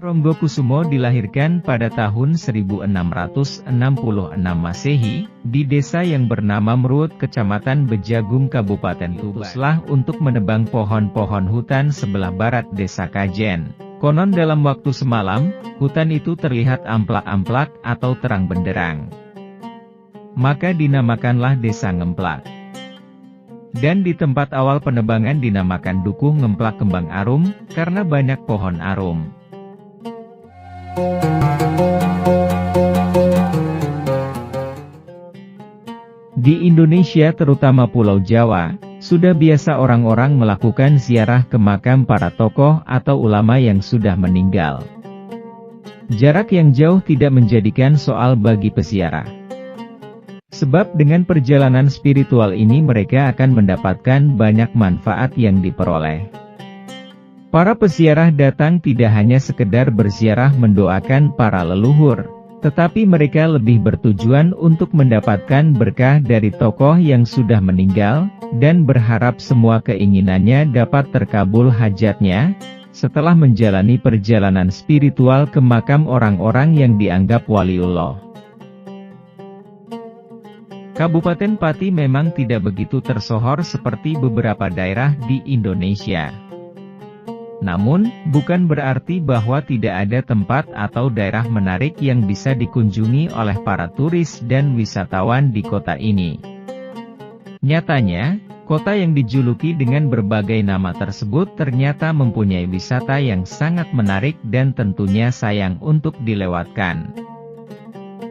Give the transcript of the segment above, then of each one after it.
Ronggokusumo dilahirkan pada tahun 1666 Masehi, di desa yang bernama Meruut, Kecamatan Bejagung, Kabupaten Tuban. Diutuslah untuk menebang pohon-pohon hutan sebelah barat desa Kajen. Konon dalam waktu semalam, hutan itu terlihat amplak-amplak atau terang benderang. Maka dinamakanlah desa Ngemplak. Dan di tempat awal penebangan dinamakan Dukuh Ngemplak Kembang Arum, karena banyak pohon arum. Di Indonesia terutama Pulau Jawa, sudah biasa orang-orang melakukan ziarah ke makam para tokoh atau ulama yang sudah meninggal. Jarak yang jauh tidak menjadikan soal bagi peziarah. Sebab dengan perjalanan spiritual ini mereka akan mendapatkan banyak manfaat yang diperoleh. Para peziarah datang tidak hanya sekedar berziarah mendoakan para leluhur, tetapi mereka lebih bertujuan untuk mendapatkan berkah dari tokoh yang sudah meninggal, dan berharap semua keinginannya dapat terkabul hajatnya, setelah menjalani perjalanan spiritual ke makam orang-orang yang dianggap waliullah. Kabupaten Pati memang tidak begitu tersohor seperti beberapa daerah di Indonesia. Namun, bukan berarti bahwa tidak ada tempat atau daerah menarik yang bisa dikunjungi oleh para turis dan wisatawan di kota ini. Nyatanya, kota yang dijuluki dengan berbagai nama tersebut ternyata mempunyai wisata yang sangat menarik dan tentunya sayang untuk dilewatkan.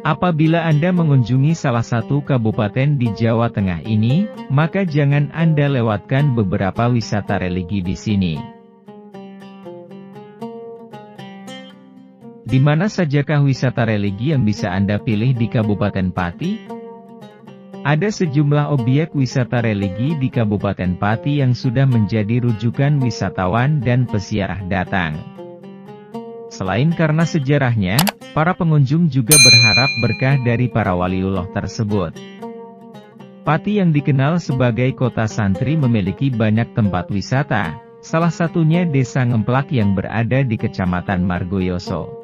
Apabila Anda mengunjungi salah satu kabupaten di Jawa Tengah ini, maka jangan Anda lewatkan beberapa wisata religi di sini. Di mana sajakah wisata religi yang bisa Anda pilih di Kabupaten Pati? Ada sejumlah objek wisata religi di Kabupaten Pati yang sudah menjadi rujukan wisatawan dan peziarah datang. Selain karena sejarahnya, para pengunjung juga berharap berkah dari para waliullah tersebut. Pati yang dikenal sebagai kota santri memiliki banyak tempat wisata, salah satunya Desa Ngemplak yang berada di Kecamatan Margoyoso.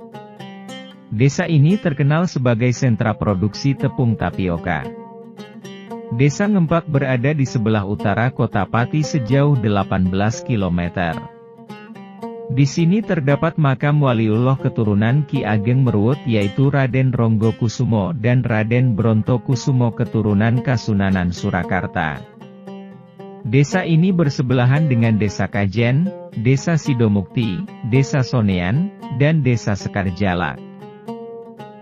Desa ini terkenal sebagai sentra produksi tepung tapioka. Desa Ngemplak berada di sebelah utara kota Pati sejauh 18 km. Di sini terdapat makam waliullah keturunan Ki Ageng Meruut yaitu Raden Ronggokusumo dan Raden Brontokusumo keturunan Kasunanan Surakarta. Desa ini bersebelahan dengan Desa Kajen, Desa Sidomukti, Desa Sonean, dan Desa Sekarjalak.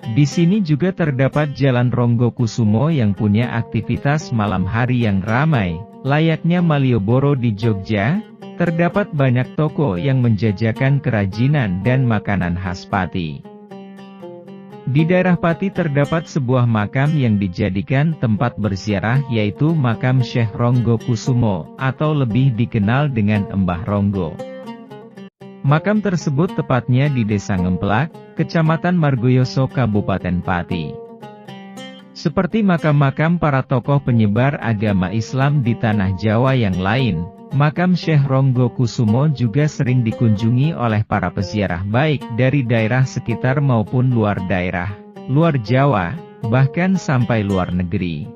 Di sini juga terdapat Jalan Ronggokusumo yang punya aktivitas malam hari yang ramai, layaknya Malioboro di Jogja. Terdapat banyak toko yang menjajakan kerajinan dan makanan khas Pati. Di daerah Pati terdapat sebuah makam yang dijadikan tempat berziarah yaitu makam Syekh Ronggokusumo, atau lebih dikenal dengan Mbah Ronggo. Makam tersebut tepatnya di Desa Ngemplak, Kecamatan Margoyoso, Kabupaten Pati. Seperti makam-makam para tokoh penyebar agama Islam di tanah Jawa yang lain, makam Syekh Ronggokusumo juga sering dikunjungi oleh para peziarah baik dari daerah sekitar maupun luar daerah, luar Jawa, bahkan sampai luar negeri.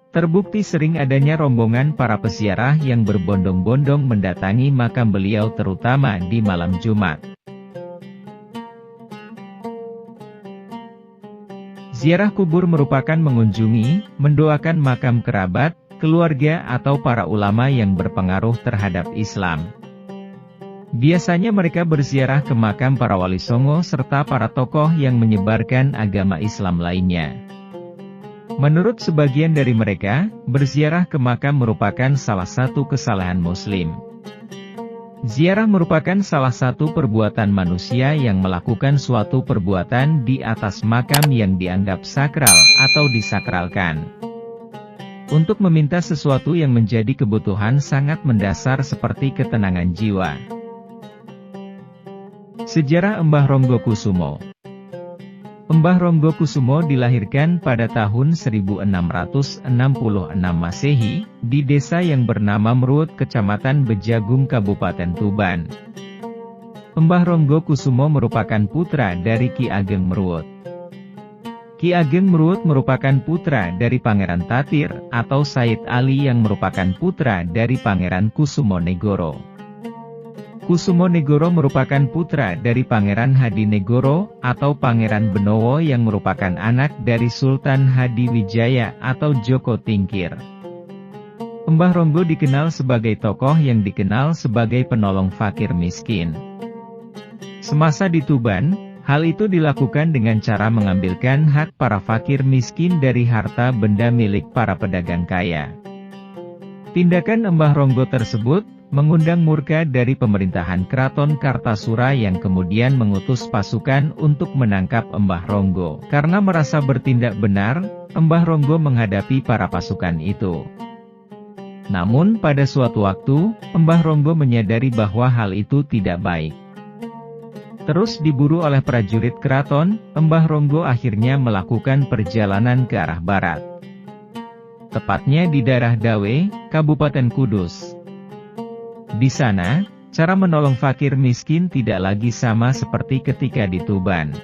Terbukti sering adanya rombongan para peziarah yang berbondong-bondong mendatangi makam beliau terutama di malam Jumat. Ziarah kubur merupakan mengunjungi, mendoakan makam kerabat, keluarga atau para ulama yang berpengaruh terhadap Islam. Biasanya mereka berziarah ke makam para wali songo serta para tokoh yang menyebarkan agama Islam lainnya. Menurut sebagian dari mereka, berziarah ke makam merupakan salah satu kesalahan Muslim. Ziarah merupakan salah satu perbuatan manusia yang melakukan suatu perbuatan di atas makam yang dianggap sakral atau disakralkan. Untuk meminta sesuatu yang menjadi kebutuhan sangat mendasar seperti ketenangan jiwa. Sejarah Mbah Ronggokusumo. Mbah Ronggokusumo dilahirkan pada tahun 1666 Masehi, di desa yang bernama Meruut, Kecamatan Bejagung, Kabupaten Tuban. Mbah Ronggo Kusumo merupakan putra dari Ki Ageng Mruwut. Ki Ageng Mruwut merupakan putra dari Pangeran Tatir, atau Said Ali yang merupakan putra dari Pangeran Kusumonegoro. Kusumonegoro merupakan putra dari Pangeran Hadinegoro, atau Pangeran Benowo yang merupakan anak dari Sultan Hadiwijaya atau Joko Tingkir. Mbah Ronggo dikenal sebagai tokoh yang dikenal sebagai penolong fakir miskin. Semasa di Tuban, hal itu dilakukan dengan cara mengambilkan hak para fakir miskin dari harta benda milik para pedagang kaya. Tindakan Mbah Ronggo tersebut mengundang murka dari pemerintahan Keraton Kartasura yang kemudian mengutus pasukan untuk menangkap Mbah Ronggo. Karena merasa bertindak benar, Mbah Ronggo menghadapi para pasukan itu. Namun pada suatu waktu, Mbah Ronggo menyadari bahwa hal itu tidak baik. Terus diburu oleh prajurit keraton, Mbah Ronggo akhirnya melakukan perjalanan ke arah barat. Tepatnya di daerah Dawe, Kabupaten Kudus. Di sana, cara menolong fakir miskin tidak lagi sama seperti ketika di Tuban.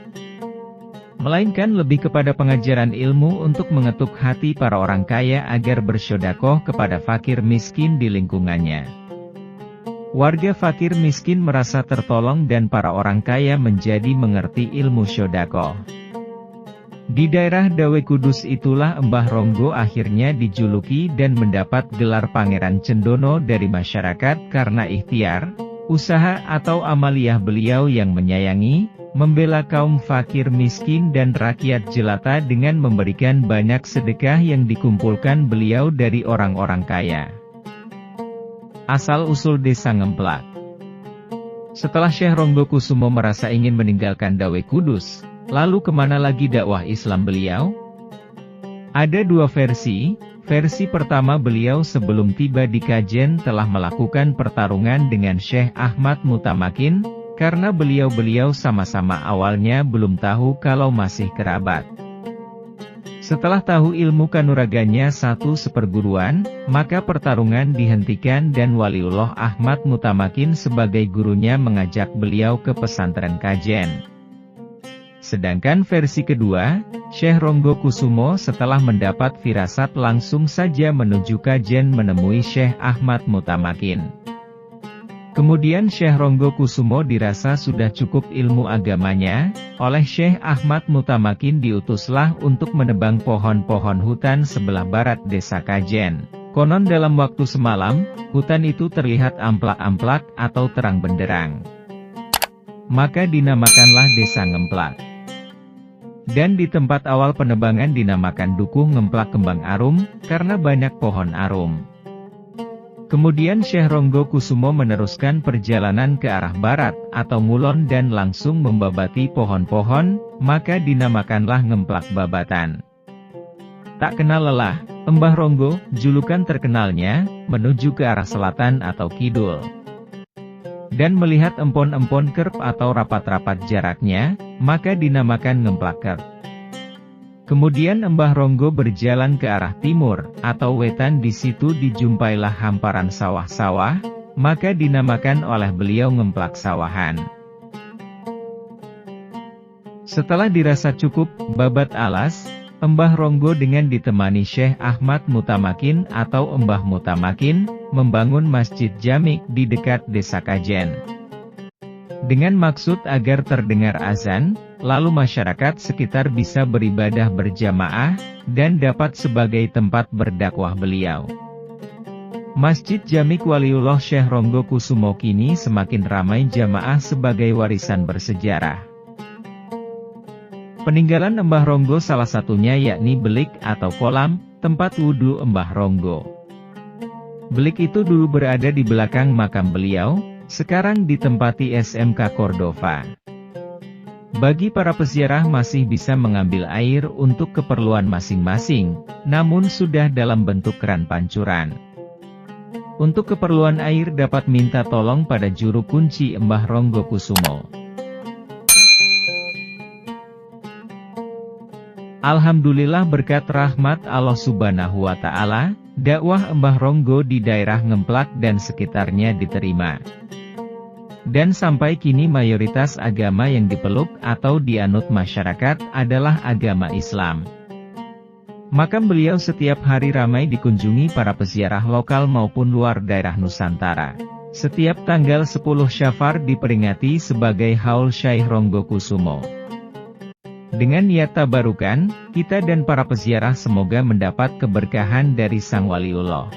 Melainkan lebih kepada pengajaran ilmu untuk mengetuk hati para orang kaya agar bersedekah kepada fakir miskin di lingkungannya. Warga fakir miskin merasa tertolong dan para orang kaya menjadi mengerti ilmu sedekah. Di daerah Dawe Kudus itulah Mbah Ronggo akhirnya dijuluki dan mendapat gelar Pangeran Cendono dari masyarakat karena ikhtiar, usaha atau amaliyah beliau yang menyayangi, membela kaum fakir miskin dan rakyat jelata dengan memberikan banyak sedekah yang dikumpulkan beliau dari orang-orang kaya. Asal-usul Desa Ngemplak. Setelah Syekh Ronggo Kusumo merasa ingin meninggalkan Dawe Kudus, lalu kemana lagi dakwah Islam beliau? Ada dua versi. Versi pertama, beliau sebelum tiba di Kajen telah melakukan pertarungan dengan Syekh Ahmad Mutamakin, karena beliau-beliau sama-sama awalnya belum tahu kalau masih kerabat. Setelah tahu ilmu kanuraganya satu seperguruan, maka pertarungan dihentikan dan Waliullah Ahmad Mutamakin sebagai gurunya mengajak beliau ke pesantren Kajen. Sedangkan versi kedua, Syekh Ronggo Kusumo setelah mendapat firasat langsung saja menuju Kajen menemui Syekh Ahmad Mutamakin. Kemudian Syekh Ronggo Kusumo dirasa sudah cukup ilmu agamanya, oleh Syekh Ahmad Mutamakin diutuslah untuk menebang pohon-pohon hutan sebelah barat desa Kajen. Konon dalam waktu semalam, hutan itu terlihat amplak-amplak atau terang benderang. Maka dinamakanlah Desa Ngemplak. Dan di tempat awal penebangan dinamakan Dukuh Ngemplak Kembang Arum, karena banyak pohon arum. Kemudian Syekh Ronggo Kusumo meneruskan perjalanan ke arah barat, atau ngulon dan langsung membabati pohon-pohon, maka dinamakanlah Ngemplak Babatan. Tak kenal lelah, Mbah Ronggo, julukan terkenalnya, menuju ke arah selatan atau kidul. Dan melihat empon-empon kerp atau rapat-rapat jaraknya, maka dinamakan Ngemplak Kerp. Kemudian Mbah Ronggo berjalan ke arah timur, atau wetan. Di situ dijumpailah hamparan sawah-sawah, maka dinamakan oleh beliau Ngemplak Sawahan. Setelah dirasa cukup, babat alas, Mbah Ronggo dengan ditemani Syekh Ahmad Mutamakin atau Mbah Mutamakin, membangun masjid jamik di dekat desa Kajen. Dengan maksud agar terdengar azan, lalu masyarakat sekitar bisa beribadah berjamaah, dan dapat sebagai tempat berdakwah beliau. Masjid Jamik Waliullah Syekh Ronggo Kusumo kini semakin ramai jamaah sebagai warisan bersejarah. Peninggalan Mbah Ronggo salah satunya yakni belik atau kolam, tempat wudhu Mbah Ronggo. Belik itu dulu berada di belakang makam beliau, sekarang ditempati SMK Cordova. Bagi para peziarah masih bisa mengambil air untuk keperluan masing-masing, namun sudah dalam bentuk keran pancuran. Untuk keperluan air dapat minta tolong pada juru kunci Mbah Ronggo Kusumo. Alhamdulillah berkat rahmat Allah Subhanahu wa Ta'ala, dakwah Mbah Ronggo di daerah Ngemplak dan sekitarnya diterima. Dan sampai kini mayoritas agama yang dipeluk atau dianut masyarakat adalah agama Islam. Makam beliau setiap hari ramai dikunjungi para peziarah lokal maupun luar daerah Nusantara. Setiap tanggal 10 Syafar diperingati sebagai Haul Syekh Ronggokusumo. Dengan niat tabarukan, kita dan para peziarah semoga mendapat keberkahan dari Sang Waliullah.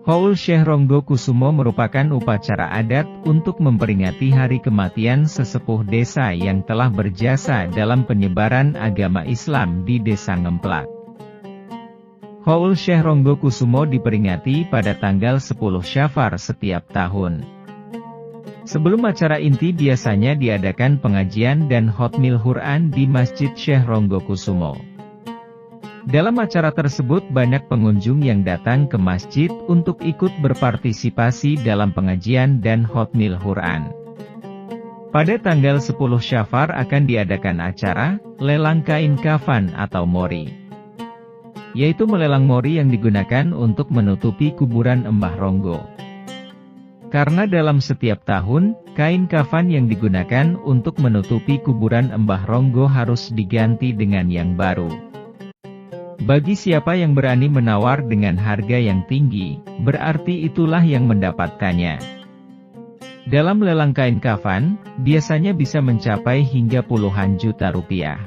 Haul Syekh Ronggokusumo merupakan upacara adat untuk memperingati hari kematian sesepuh desa yang telah berjasa dalam penyebaran agama Islam di Desa Ngemplak. Haul Syekh Ronggokusumo diperingati pada tanggal 10 Syafar setiap tahun. Sebelum acara inti biasanya diadakan pengajian dan khotmil Quran di Masjid Syekh Ronggokusumo. Dalam acara tersebut banyak pengunjung yang datang ke masjid untuk ikut berpartisipasi dalam pengajian dan khotmil Quran. Pada tanggal 10 Syafar akan diadakan acara lelang kain kafan atau mori, yaitu melelang mori yang digunakan untuk menutupi kuburan Mbah Ronggo. Karena dalam setiap tahun, kain kafan yang digunakan untuk menutupi kuburan Mbah Ronggo harus diganti dengan yang baru. Bagi siapa yang berani menawar dengan harga yang tinggi, berarti itulah yang mendapatkannya. Dalam lelang kain kafan, biasanya bisa mencapai hingga puluhan juta rupiah.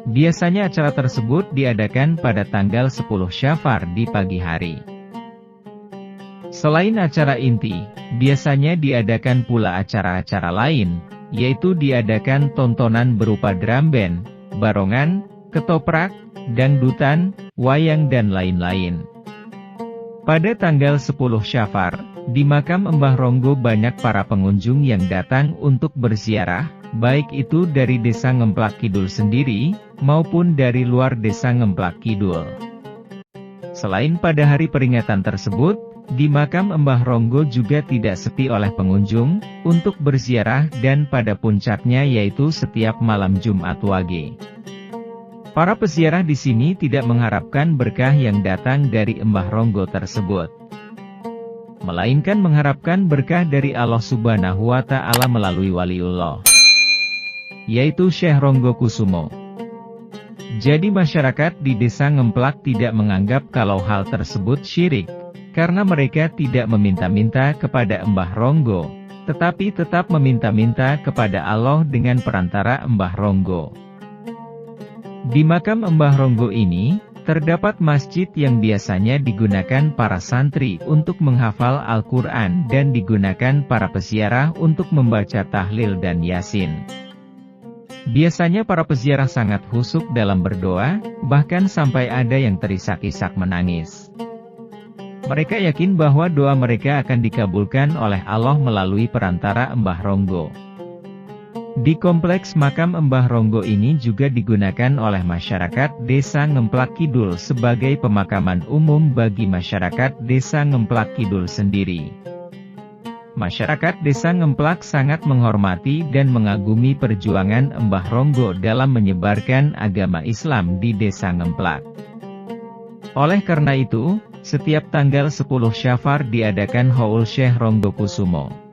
Biasanya acara tersebut diadakan pada tanggal 10 Syafar di pagi hari. Selain acara inti, biasanya diadakan pula acara-acara lain, yaitu diadakan tontonan berupa drum band, barongan, ketoprak, dangdutan, wayang dan lain-lain. Pada tanggal 10 Syafar, di makam Mbah Ronggo banyak para pengunjung yang datang untuk berziarah, baik itu dari Desa Ngemplak Kidul sendiri, maupun dari luar Desa Ngemplak Kidul. Selain pada hari peringatan tersebut, di makam Mbah Ronggo juga tidak sepi oleh pengunjung, untuk berziarah dan pada puncaknya yaitu setiap malam Jumat Wage. Para peziarah di sini tidak mengharapkan berkah yang datang dari Mbah Ronggo tersebut, melainkan mengharapkan berkah dari Allah Subhanahu wa Ta'ala melalui Waliullah, yaitu Syekh Ronggokusumo. Jadi masyarakat di Desa Ngemplak tidak menganggap kalau hal tersebut syirik, karena mereka tidak meminta-minta kepada Mbah Ronggo, tetapi tetap meminta-minta kepada Allah dengan perantara Mbah Ronggo. Di makam Mbah Ronggo ini, terdapat masjid yang biasanya digunakan para santri untuk menghafal Al-Quran dan digunakan para peziarah untuk membaca tahlil dan yasin. Biasanya para peziarah sangat khusyuk dalam berdoa, bahkan sampai ada yang terisak-isak menangis. Mereka yakin bahwa doa mereka akan dikabulkan oleh Allah melalui perantara Mbah Ronggo. Di kompleks makam Mbah Ronggo ini juga digunakan oleh masyarakat Desa Ngemplak Kidul sebagai pemakaman umum bagi masyarakat Desa Ngemplak Kidul sendiri. Masyarakat Desa Ngemplak sangat menghormati dan mengagumi perjuangan Mbah Ronggo dalam menyebarkan agama Islam di Desa Ngemplak. Oleh karena itu, setiap tanggal 10 Syafar diadakan Haul Syekh Ronggokusumo.